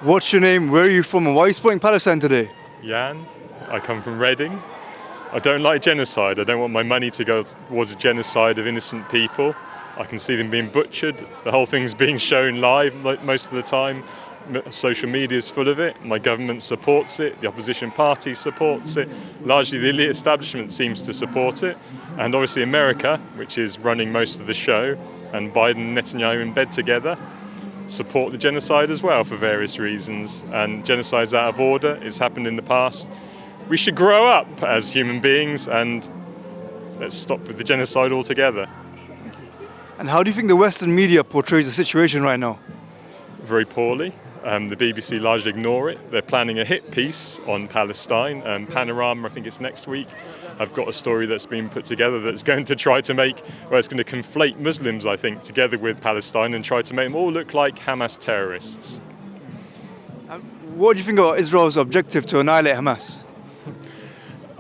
What's your name? Where are you from? And why are you supporting Palestine today? Jan, I come from Reading. I don't like genocide. I don't want my money to go towards a genocide of innocent people. I can see them being butchered. The whole thing's being shown live most of the time. Social media is full of it. My government supports it. The opposition party supports it. Largely the elite establishment seems to support it. And obviously America, which is running most of the show, and Biden and Netanyahu in bed together, support the genocide as well for various reasons. And genocide's out of order. It's happened in the past. We should grow up as human beings and let's stop with the genocide altogether. And how do you think the Western media portrays the situation right now? Very poorly. The BBC largely ignore it. They're planning a hit piece on Palestine. Panorama, I think it's next week. I've got a story that's been put together that's going to try to it's going to conflate Muslims, I think, together with Palestine and try to make them all look like Hamas terrorists. What do you think about Israel's objective to annihilate Hamas?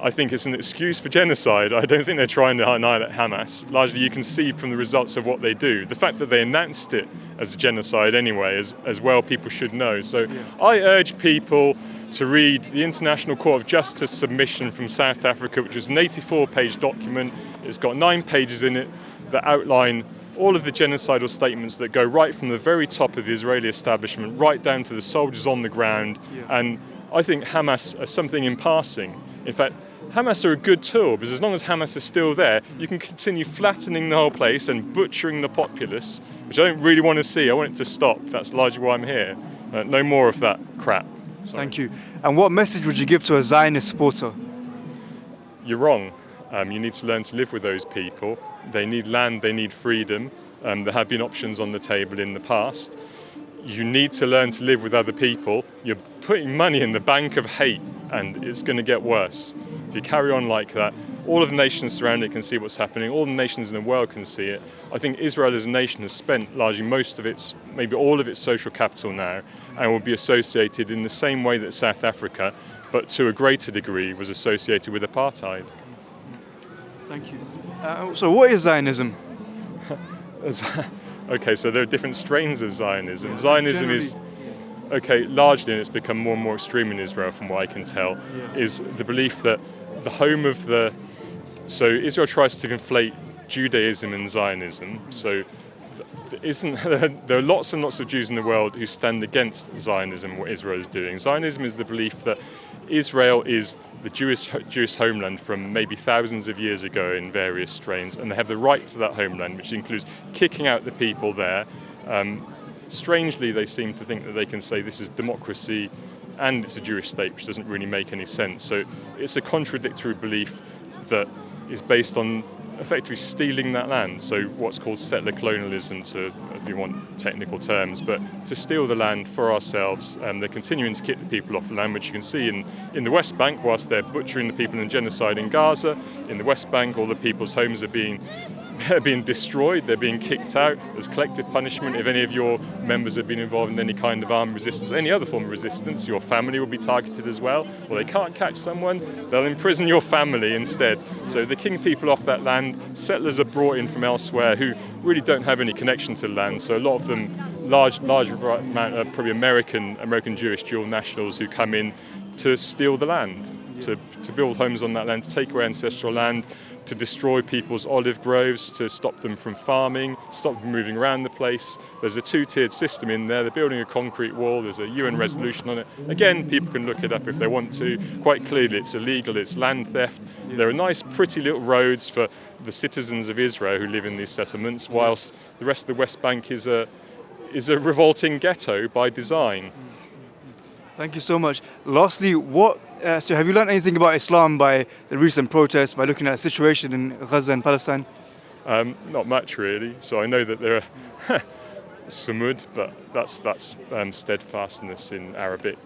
I think it's an excuse for genocide. I don't think they're trying to annihilate Hamas. Largely, you can see from the results of what they do. The fact that they announced it as a genocide anyway, as well, people should know. So I urge people to read the International Court of Justice submission from South Africa, which was an 84-page document. It's got 9 pages in it that outline all of the genocidal statements that go right from the very top of the Israeli establishment right down to the soldiers on the ground. And I think Hamas are something in passing. In fact, Hamas are a good tool because as long as Hamas is still there, you can continue flattening the whole place and butchering the populace, which I don't really want to see. I want it to stop. That's largely why I'm here. No more of that crap. Sorry. Thank you. And what message would you give to a Zionist supporter? You're wrong. You need to learn to live with those people. They need land, they need freedom. There have been options on the table in the past. You need to learn to live with other people. You're putting money in the bank of hate, and it's going to get worse. If you carry on like that, all of the nations surrounding it can see what's happening. All the nations in the world can see it. I think Israel as a nation has spent largely most of its, maybe all of its social capital now, and will be associated in the same way that South Africa, but to a greater degree, was associated with apartheid. Thank you. So what is Zionism? Okay, so there are different strains of Zionism. Zionism is, largely, and it's become more and more extreme in Israel from what I can tell, is the belief that the home of so Israel tries to conflate Judaism and Zionism. So there are lots and lots of Jews in the world who stand against Zionism, what Israel is doing. Zionism is the belief that Israel is the Jewish homeland from maybe thousands of years ago in various strains, and they have the right to that homeland, which includes kicking out the people there. Strangely, they seem to think that they can say this is democracy and it's a Jewish state, which doesn't really make any sense. So it's a contradictory belief that is based on effectively stealing that land. So what's called settler colonialism, if you want technical terms, but to steal the land for ourselves. They're continuing to kick the people off the land, which you can see in the West Bank, whilst they're butchering the people in genocide in Gaza. In the West Bank, all the people's homes are being destroyed, they're being kicked out. There's collective punishment. If any of your members have been involved in any kind of armed resistance, any other form of resistance, your family will be targeted as well. Well, they can't catch someone, they'll imprison your family instead. So they're kicking people off that land. Settlers are brought in from elsewhere who really don't have any connection to the land. So a lot of them, large amount of probably American Jewish dual nationals who come in to steal the land, to build homes on that land, to take away ancestral land, to destroy people's olive groves, to stop them from farming, stop them from moving around the place. There's a 2-tiered system in there. They're building a concrete wall. There's a UN resolution on it. Again, people can look it up if they want to. Quite clearly, it's illegal. It's land theft. There are nice, pretty little roads for the citizens of Israel who live in these settlements, whilst the rest of the West Bank is a revolting ghetto by design. Thank you so much. Lastly, so have you learned anything about Islam by the recent protests, by looking at the situation in Gaza and Palestine? Not much really. So I know that there are sumud, but that's steadfastness in Arabic.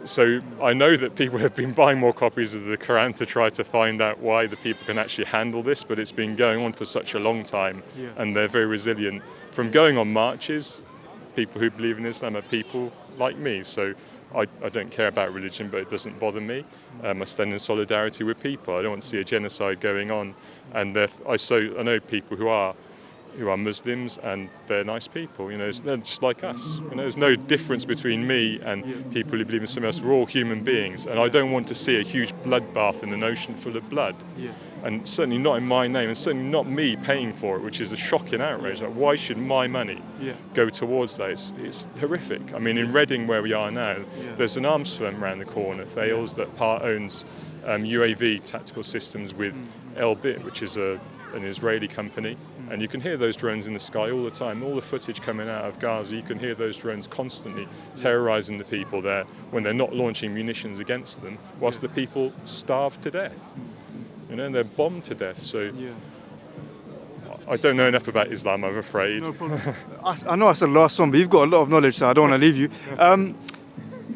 So I know that people have been buying more copies of the Quran to try to find out why the people can actually handle this, but it's been going on for such a long time, and they're very resilient. From going on marches, people who believe in Islam are people like me, so I don't care about religion, but it doesn't bother me. I stand in solidarity with people. I don't want to see a genocide going on, and I know people who are who are Muslims, and they're nice people. You know, they're just like us. You know, there's no difference between me and people who believe in something else. We're all human beings, and I don't want to see a huge bloodbath in an ocean full of blood. And certainly not in my name, and certainly not me paying for it, which is a shocking outrage. Like, why should my money go towards that? It's horrific. I mean, in Reading, where we are now, there's an arms firm around the corner, Thales, that part owns UAV tactical systems with Elbit, which is an Israeli company. And you can hear those drones in the sky all the time. All the footage coming out of Gaza, you can hear those drones constantly terrorising the people there when they're not launching munitions against them, whilst the people starve to death. You know, and they're bombed to death. So I don't know enough about Islam, I'm afraid. No problem. I know I said the last one, but you've got a lot of knowledge, so I don't want to leave you.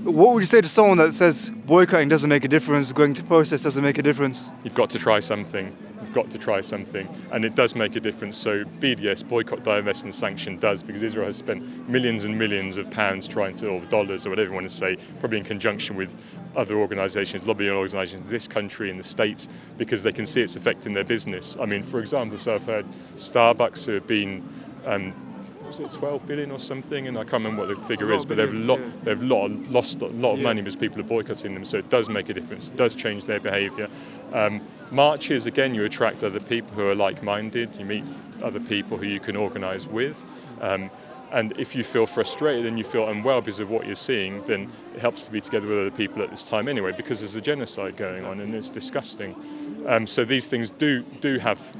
What would you say to someone that says boycotting doesn't make a difference, going to protest doesn't make a difference? You've got to try something. You've got to try something, and it does make a difference. So BDS, boycott, divest and sanction, does, because Israel has spent millions and millions of pounds trying to, or dollars, or whatever you want to say, probably in conjunction with other organisations, lobbying organisations in this country, in the States, because they can see it's affecting their business. I mean, for example, so I've heard Starbucks, who have been was it 12 billion or something, and I can't remember what the figure is, but they've lost a lot of money because people are boycotting them. So it does make a difference. It does change their behaviour. Marches, again, you attract other people who are like-minded. You meet other people who you can organise with. And if you feel frustrated and you feel unwell because of what you're seeing, then it helps to be together with other people at this time anyway, because there's a genocide going on and it's disgusting. So these things do have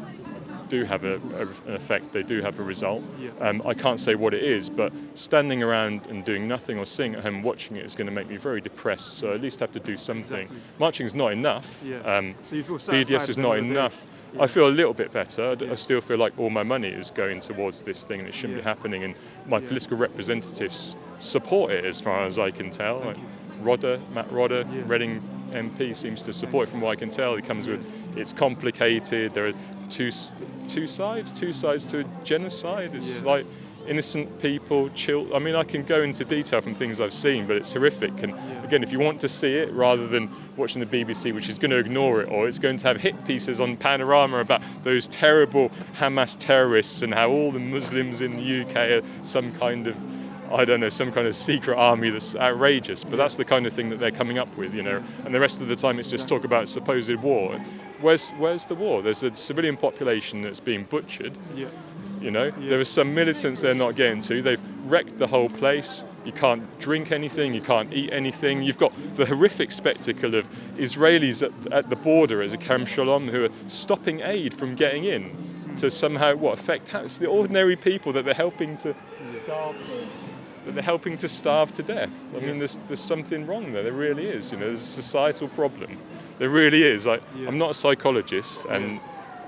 an effect, they do have a result. I can't say what it is, but standing around and doing nothing or sitting at home and watching it is going to make me very depressed, so I at least have to do something. Marching is not enough. So you feel BDS is not enough. I feel a little bit better. I still feel like all my money is going towards this thing and it shouldn't be happening, and my political representatives support it as far as I can tell. Like Matt Rodder, Reading MP, seems to support it from what I can tell. He comes with, it's complicated, there are two sides to a genocide. It's like innocent people, I mean, I can go into detail from things I've seen, but it's horrific. And again, if you want to see it, rather than watching the BBC, which is going to ignore it, or it's going to have hit pieces on Panorama about those terrible Hamas terrorists and how all the Muslims in the UK are some kind of, I don't know, some kind of secret army that's outrageous, but that's the kind of thing that they're coming up with, you know. And the rest of the time it's just talk about supposed war. Where's the war? There's a civilian population that's being butchered. You know, there are some militants they're not getting to. They've wrecked the whole place. You can't drink anything, you can't eat anything. You've got the horrific spectacle of Israelis at the border as a Kerem Shalom who are stopping aid from getting in to somehow affect how it's the ordinary people that they're helping to starve to death. I mean, there's something wrong there. There really is. You know, there's a societal problem. There really is. I'm not a psychologist, and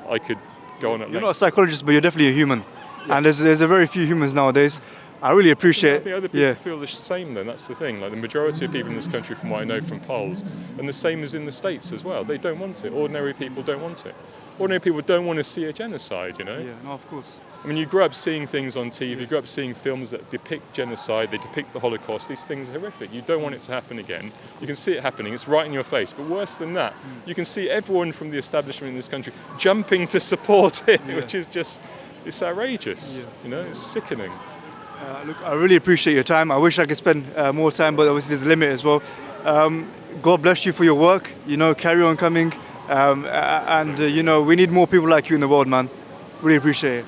I could go on at length. You're not a psychologist, but you're definitely a human. And there's a very few humans nowadays. I really appreciate. I think other people feel the same. Then that's the thing. Like the majority of people in this country, from what I know from polls, and the same as in the States as well. They don't want it. Ordinary people don't want it. Ordinary people don't want to see a genocide. You know. Yeah. No, of course. I mean, you grow up seeing things on TV, you grow up seeing films that depict genocide, they depict the Holocaust. These things are horrific. You don't want it to happen again. You can see it happening, it's right in your face. But worse than that, you can see everyone from the establishment in this country jumping to support it, which is just, it's outrageous. You know, it's sickening. Look, I really appreciate your time. I wish I could spend more time, but obviously there's a limit as well. God bless you for your work. You know, carry on coming. You know, we need more people like you in the world, man. Really appreciate it.